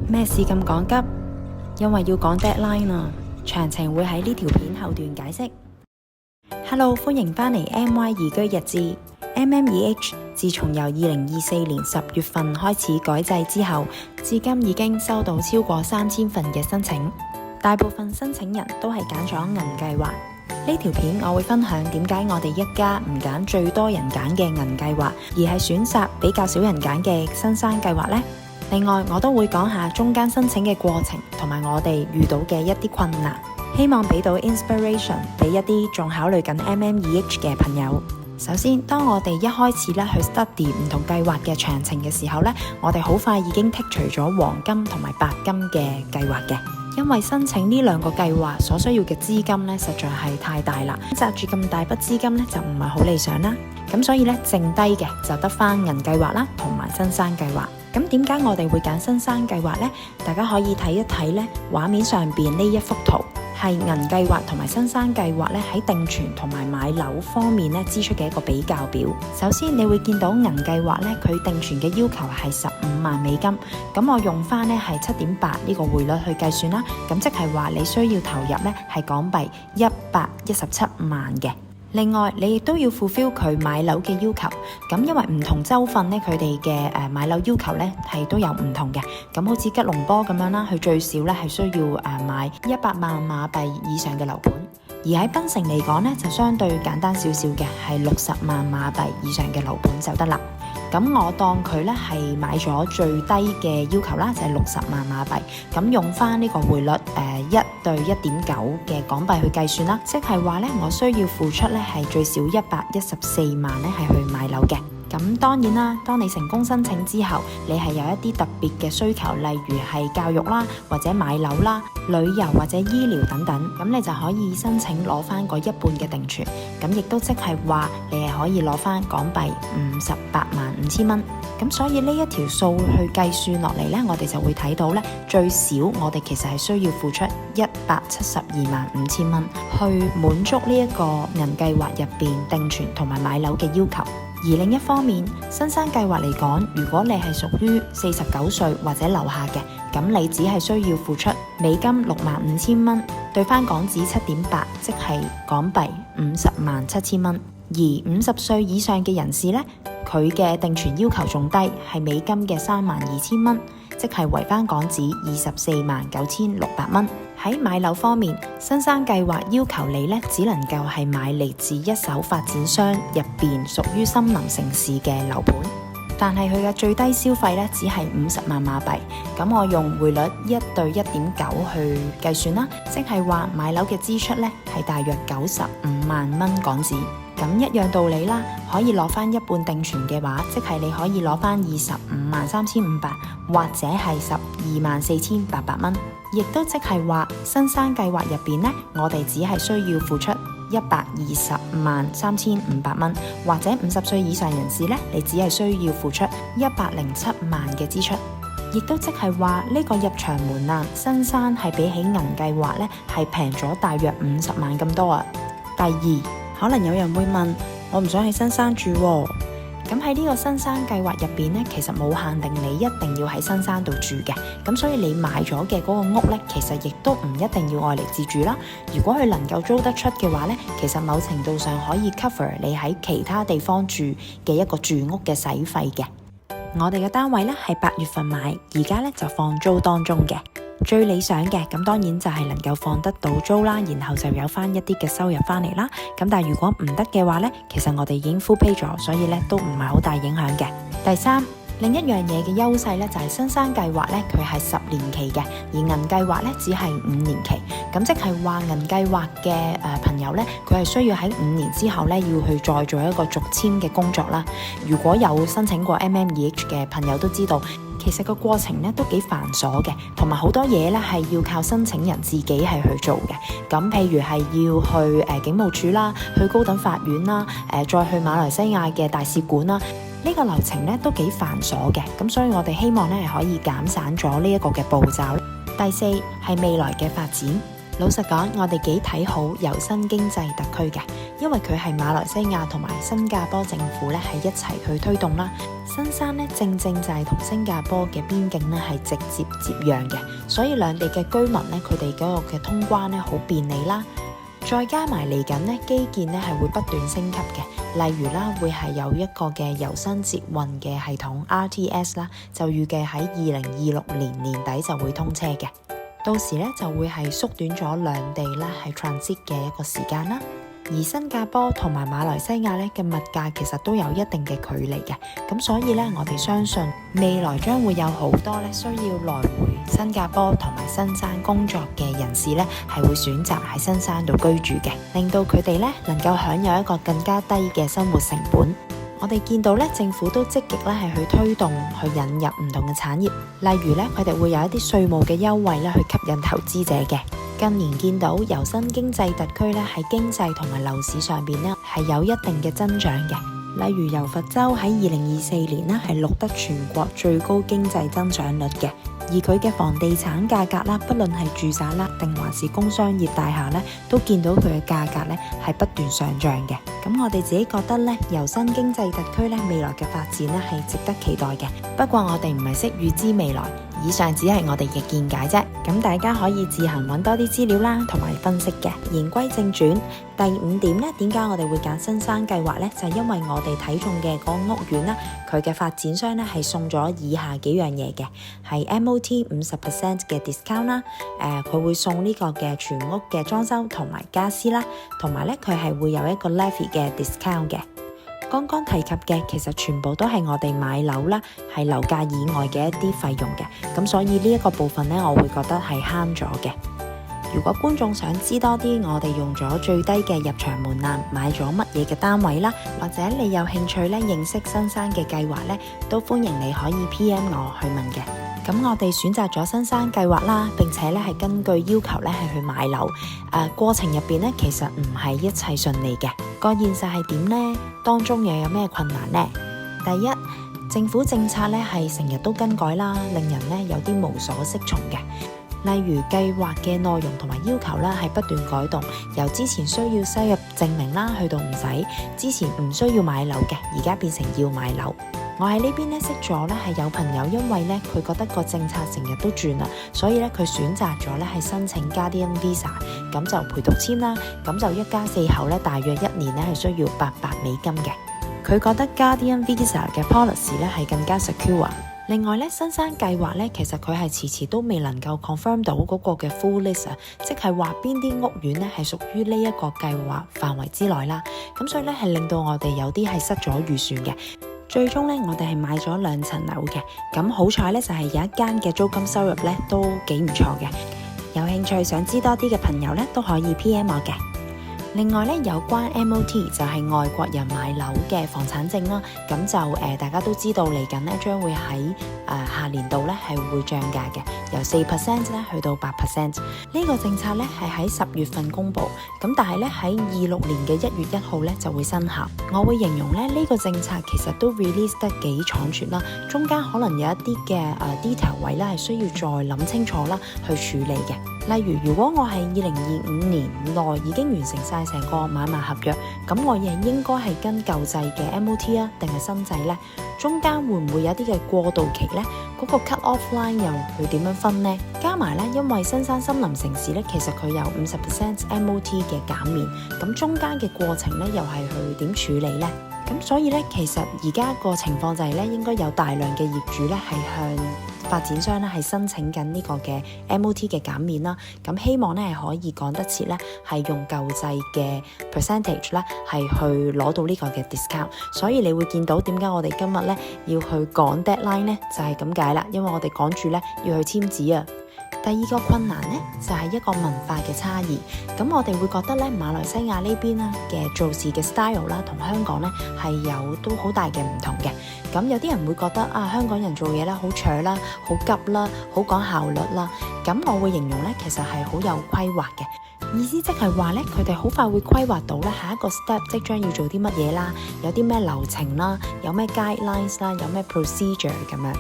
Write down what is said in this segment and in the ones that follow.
咩事咁趕急？因為要趕 deadline 啊，詳情會喺呢條片後段解釋。Hello， 歡迎返嚟 MY 移居日誌。MMEH 自從由2024年10月份開始改制之後，至今已經收到超過3000份嘅申請，大部分申請人都係揀咗銀計劃。呢條片我會分享點解我哋一家唔揀最多人揀嘅銀計劃，而係選擇比較少人揀嘅新生計劃呢。另外，我都會講下中間申請嘅過程，同埋我哋遇到嘅一啲困難，希望俾到 inspiration 俾一啲仲考慮緊 MMEH 嘅朋友。首先，當我哋一開始去 study 唔同計劃嘅詳情嘅時候呢，我哋好快已經剔除咗黃金同埋白金嘅計劃嘅，因為申請呢兩個計劃所需要嘅資金呢，實在係太大啦，揸住咁大筆資金呢，就唔係好理想啦。咁所以呢，剩低嘅就得返銀計劃啦，同埋新生計劃。咁點解我哋會揀新生計劃呢？大家可以睇一睇呢畫面上邊呢一幅圖，係銀計劃同埋新生計劃呢喺定存同埋買樓方面呢支出嘅一個比較表。首先你會見到銀計劃呢，佢定存嘅要求係15萬美金，咁我用翻呢係7.8呢個匯率去計算啦，咁即係話你需要投入呢係港幣117萬嘅。另外，你亦都要 fulfill 佢買樓嘅要求，咁因為唔同州份咧，佢哋嘅買樓要求咧係都有唔同嘅。咁好似吉隆坡咁樣啦，佢最少咧係需要買100萬馬幣以上嘅樓盤，而喺檳城嚟講咧就相對簡單少少嘅，係60萬馬幣以上嘅樓盤就得啦。咁我當佢咧係買咗最低嘅要求啦，就係60萬馬幣。咁用翻呢個匯率1對1.9嘅港幣去計算啦，即係話咧我需要付出咧係最少114萬咧係去買樓嘅。咁當然啦，當你成功申請之後，你係有一啲特別嘅需求，例如係教育啦，或者買樓啦、旅遊或者醫療等等，咁你就可以申請攞翻嗰一半嘅定存，咁亦都即係話你係可以攞翻港幣585000蚊。咁所以呢一條數去計算落嚟呢，我哋就會睇到呢，最少我哋其實係需要付出1725000蚊去滿足呢一個銀計劃入邊定存同埋買樓嘅要求。而另一方面，新生計劃嚟講，如果你係屬於49歲或者樓下嘅，咁你只係需要付出美金65000蚊，兌翻港紙7.8，即係港幣507,000蚊。而50歲以上嘅人士呢，佢嘅定存要求仲低，係美金嘅32000蚊，即係為翻港紙249600蚊。喺買樓方面，新生計劃要求你呢，只能夠係買嚟自一手發展商入邊屬於森林城市嘅樓盤，但係佢嘅最低消費呢，只係50萬馬幣。咁我用匯率1對1.9去計算啦，即係話買樓嘅支出呢，係大約95萬蚊港紙。咁一樣道理啦，可以攞翻一半定存嘅話，即係你可以攞翻253500，或者係124,800蚊。亦都即係話新生計劃入邊呢，我哋只係需要付出1203500蚊，或者50歲以上人士呢，你只係需要付出107萬嘅支出。亦都即係話呢個入場門檻，新生係比起銀計劃呢係平咗大約50萬咁多啊。第二，可能有人會問，我唔想喺新生住喎。咁喺呢個新生計劃入邊呢，其實冇限定你一定要喺新生度住嘅，咁所以你買咗嘅嗰個屋呢，其實亦都唔一定要愛嚟自住啦。如果佢能夠租得出嘅話呢，其實某程度上可以 cover 你喺其他地方住嘅一個住屋嘅使費嘅。我哋嘅單位呢係8月份買，而家呢就放租當中嘅。最理想嘅咁當然就係能夠放得到租啦，然後就有翻一啲嘅收入翻嚟啦。咁但係如果唔得嘅話呢，其實我哋已經 full pay 咗，所以呢都唔係好大影響嘅。第三，另一樣嘢嘅優勢呢，就係新生計劃呢，佢係10年期嘅，而銀計劃呢，只係5年期。咁即係話銀計劃嘅朋友呢，佢係需要喺5年之後呢，要去再做一個續簽嘅工作啦。如果有申請過 MMEH 嘅朋友都知道，其實個過程咧都幾繁瑣嘅，同埋好多嘢咧係要靠申請人自己係去做嘅。咁譬如係要去警務處啦，去高等法院啦，再去馬來西亞嘅大使館啦，呢個流程咧都幾繁瑣嘅。咁所以我哋希望咧係可以減省咗呢一個嘅步驟。第四係未來嘅發展。老實講，我哋幾睇好柔新經濟特區嘅，因為佢係馬來西亞同埋新加坡政府咧係一齊去推動啦。新山咧正就係同新加坡嘅邊境咧係直接接壤嘅，所以兩地嘅居民咧佢哋嗰個嘅通關咧好便利啦。再加埋嚟緊咧基建咧係會不斷升級嘅，例如啦會係有一個嘅柔新捷運嘅系統 RTS 啦，就預計喺2026年年底就會通車嘅。到時咧就會係縮短咗兩地啦係 transit 嘅一個時間啦。而新加坡同埋馬來西亞咧嘅物價其實都有一定嘅距離嘅，咁所以咧我哋相信未來將會有好多咧需要來回新加坡同埋新山工作嘅人士咧係會選擇喺新山度居住嘅，令到佢哋咧能夠享有一個更加低嘅生活成本。我哋見到咧政府都積極咧係去推動去引入唔同嘅產業，例如咧佢哋會有一啲稅務嘅優惠咧去吸引投資者嘅。近年見到柔新經濟特區咧喺經濟同埋樓市上邊咧係有一定嘅增長嘅，例如柔佛州喺2024年咧係錄得全國最高經濟增長率嘅，而佢嘅房地產價格啦，不論係住宅啦定還是工商業大廈咧，都見到佢嘅價格咧係不斷上漲嘅。咁我哋自己覺得咧，柔新經濟特區咧未來嘅發展咧係值得期待嘅。不過我哋唔係識預知未來，以上只係我哋嘅見解啫。咁大家可以自行揾多啲資料啦，同埋分析嘅。言歸正傳，第5點咧，點解我哋會揀新山計劃呢？就係因為我哋睇中嘅嗰個屋苑啦，佢嘅發展商咧係送咗以下幾樣嘢嘅，係 MOT 50% 嘅 discount 啦，佢會送呢個嘅全屋嘅裝修同埋家私啦，同埋咧佢係會有一個 levy 嘅 discount 嘅。剛剛提及嘅其實全部都係我哋買樓啦，係樓價以外嘅一啲費用嘅，咁所以呢一個部分咧，我會覺得係慳咗嘅。如果觀眾想知多啲，我哋用咗最低嘅入場門檻買咗乜嘢嘅單位啦，或者你有興趣咧認識新山嘅計劃咧，都歡迎你可以 PM 我去問嘅。咁我哋選擇咗新山計劃啦，並且咧係根據要求咧係去買樓。過程入邊咧其實唔係一切順利嘅。個現實係點呢？當中又有咩困難呢？第一，政府政策咧係成日都更改啦，令人咧有啲無所適從嘅。例如計劃嘅內容同埋要求啦係不斷改動，由之前需要收入證明啦，去到唔使，之前唔需要買樓嘅，而家變成要買樓。我喺呢邊咧識咗咧係有朋友，因為咧佢覺得個政策成日都轉啦，所以咧佢選擇咗咧係申請 Guardian Visa， 咁就陪讀簽啦，咁就一家四口咧大約1年咧係需要$800嘅。佢覺得 Guardian Visa 嘅 policy 咧係更加 secure。另外咧，新山計劃咧，其實佢係遲遲都未能夠 confirm 到嗰個嘅 full list 啊，即係話邊啲屋苑咧係屬於呢一個計劃範圍之內啦。咁所以咧係令到我哋有啲係失咗預算嘅。最終咧，我哋係買咗2層樓嘅。咁好彩咧，就係有一間嘅租金收入咧都幾唔錯嘅。有興趣想知多啲嘅朋友咧，都可以 PM 我嘅。另外咧，有關 MOT 就係外國人買樓嘅房產證啦，咁就大家都知道嚟緊咧將會喺下年度咧係會漲價嘅，由4%咧去到8%。呢個政策咧係喺10月份公布，咁但係咧喺26年嘅1月1號咧就會生效。我會形容咧呢個政策其實都 release 得幾倉促啦，中間可能有一啲嘅detail 位咧係需要再諗清楚啦去處理嘅。例如，如果我係2025年內已經完成晒成個買賣合約，咁我亦應該係跟舊制嘅 MOT 啊，定係新制呢？中間會唔會有啲嘅過渡期呢？嗰個 cut off line 又會點樣分呢？加埋呢，因為新山森林城市呢，其實佢有50% MOT 嘅減免，咁中間嘅過程呢，又係去點處理呢？咁所以呢，其實而家個情況就係呢，應該有大量嘅業主呢，係向發展商咧係申請緊呢個嘅 MOT 嘅減免啦，咁希望咧係可以趕得切咧，係用舊制嘅 percentage 咧係去攞到呢個嘅 discount， 所以你會見到點解我哋今日咧要去趕 deadline 咧，就係咁解啦，因為我哋趕住咧要去簽紙啊。第二個困難呢，就係一個文化嘅差異，咁我哋會覺得咧馬來西亞呢邊咧嘅做事嘅 style 啦，同香港咧係有都好大嘅唔同嘅。咁有啲人會覺得香港人做嘢咧好搶啦，好急啦，好講效率啦。咁我會形容咧，其實係好有規劃嘅，意思即係話咧，佢哋好快會規劃到咧下一個 step 即將要做啲乜嘢啦，有啲咩流程啦，有咩 guidelines 啦，有咩 procedure 咁樣。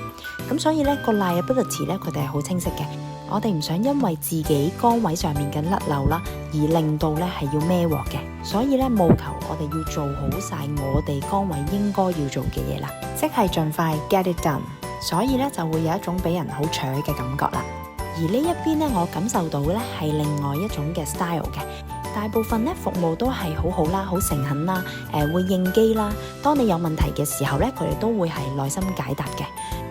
咁所以咧個 liability 咧佢哋係好清晰嘅。我哋唔想因為自己崗位上面嘅甩漏啦，而令到咧係要孭鑊嘅，所以咧務求我哋要做好晒我哋崗位應該要做嘅嘢啦，即係盡快 get it done， 所以咧就會有一種俾人好扯嘅感覺啦。而呢一邊咧，我感受到咧係另外一種嘅 style 嘅，大部分咧服務都係好好啦，好誠懇啦，會應機啦，當你有問題嘅時候咧，佢哋都會係耐心解答嘅。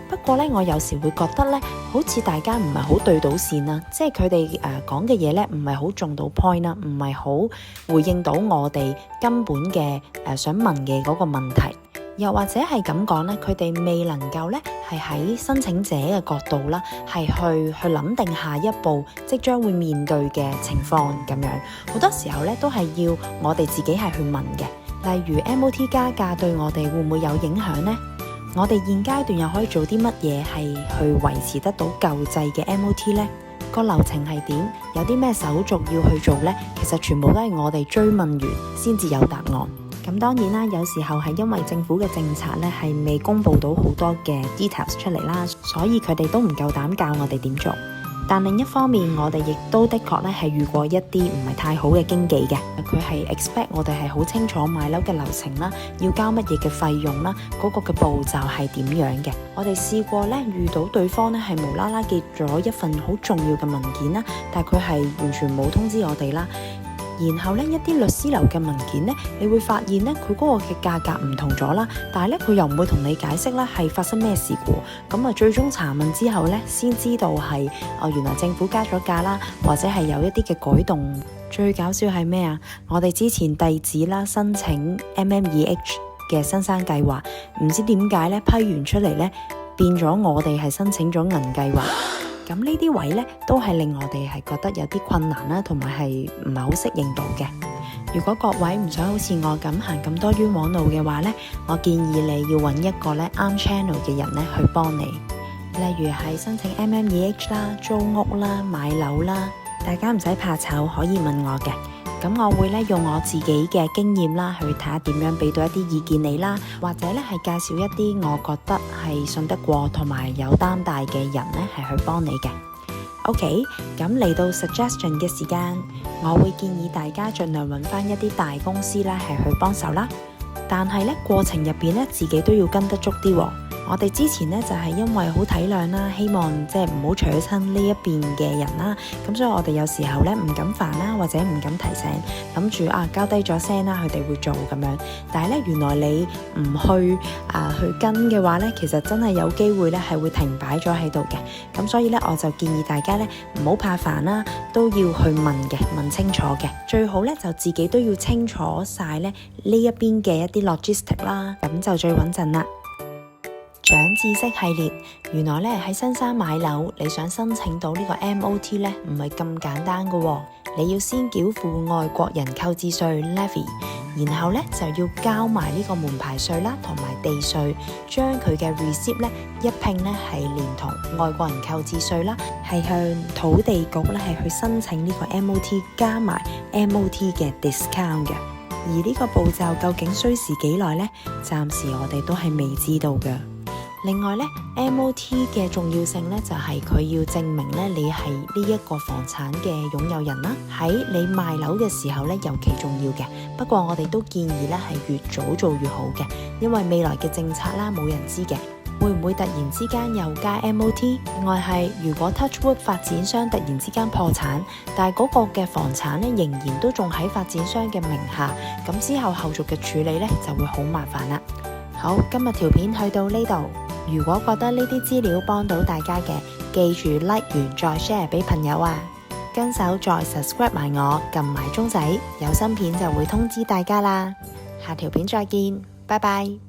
不過咧，我有時會覺得咧，好似大家唔係好對到線啦，即係佢哋講嘅嘢咧，唔係好中到 point 啦，唔係好回應到我哋根本嘅想問嘅嗰個問題，又或者係咁講咧，佢哋未能夠咧係喺申請者嘅角度啦，係去諗定下一步即將會面對嘅情況咁樣，好多時候咧都係要我哋自己係去問嘅。例如 MOT 加價對我哋會唔會有影響呢？我哋現階段又可以做啲乜嘢係去維持得到舊制嘅 MOT 呢？個流程係點？有啲咩手續要去做呢？其實全部都係我哋追問完先至有答案。咁當然啦，有時候係因為政府嘅政策咧係未公布到好多嘅 details 出嚟啦，所以佢哋都唔夠膽教我哋點做。但另一方面，我哋亦都的確咧係遇過一啲唔係太好嘅經紀嘅，佢係 expect 我哋係好清楚買樓嘅流程啦，要交乜嘢嘅費用啦，嗰個嘅步驟係點樣嘅。我哋試過咧遇到對方咧係無啦啦寄咗一份好重要嘅文件啦，但係佢係完全冇通知我哋啦。然後咧一啲律師樓嘅文件咧，你會發現咧佢嗰個嘅價格唔同咗啦，但係咧佢又唔會同你解釋啦係發生咩事故，咁啊最終查問之後咧先知道係原來政府加咗價啦，或者係有一啲嘅改動。最搞笑係咩啊？我哋之前弟子啦申請 MM2H 嘅新生計劃，唔知點解咧批完出嚟咧變咗我哋係申請咗銀計劃。咁呢啲位咧，都係令我哋係覺得有啲困難啦，同埋係唔係好適應到嘅。如果各位唔想好似我咁行咁多冤枉路嘅話咧，我建議你要揾一個咧啱 channel 嘅人咧去幫你。例如係申請 MM2H 啦、租屋啦、買樓啦，大家唔使怕醜，可以問我嘅。咁我會咧用我自己嘅經驗啦，去睇下點樣俾到一啲意見你啦，或者咧係介紹一啲我覺得係信得過同埋有擔帶嘅人咧，係去幫你嘅。OK， 咁嚟到 suggestion 嘅時間，我會建議大家盡量揾翻一啲大公司啦，係去幫手啦。但係咧過程入邊咧，自己都要跟得足啲喎。我哋之前咧就係因為好體諒啦，希望即係唔好扯親呢一邊嘅人啦，咁所以我哋有時候咧唔敢煩啦，或者唔敢提醒，諗住交低咗聲啦，佢哋會做咁樣。但係咧原來你唔去去跟嘅話咧，其實真係有機會咧係會停擺咗喺度嘅。咁所以咧我就建議大家咧唔好怕煩啦，都要去問嘅，問清楚嘅。最好咧就自己都要清楚晒咧呢一邊嘅一啲 logistic 啦，咁就最穩陣啦。長知識系列，原來咧喺新山買樓，你想申請到呢個 MOT 咧，唔係咁簡單㗎喎。你要先繳付外國人購置稅 levy， 然後咧就要交埋呢個門牌稅啦，同埋地稅，將佢嘅 receipt 咧一併咧係連同外國人購置稅啦，係向土地局咧係去申請呢個 MOT 加埋 MOT 嘅 discount 嘅。而呢個步驟究竟需時幾耐呢？暫時我哋都係未知道嘅。另外咧 MOT 嘅重要性咧就係佢要證明咧你係呢一個房產嘅擁有人啦，喺你賣樓嘅時候咧尤其重要嘅。不過我哋都建議咧係越早做越好嘅，因為未來嘅政策啦冇人知嘅，會唔會突然之間又加 MOT？ 另外係如果 Touchwood 發展商突然之間破產，但係嗰個嘅房產咧仍然都仲喺發展商嘅名下，咁之後後續嘅處理咧就會好麻煩啦。好，今日條片去到呢度。如果覺得呢啲資料幫到大家嘅，記住 like 完再 share 俾朋友啊，跟手再 subscribe 埋我，撳埋鐘仔，有新片就會通知大家啦。下條片再見，拜拜。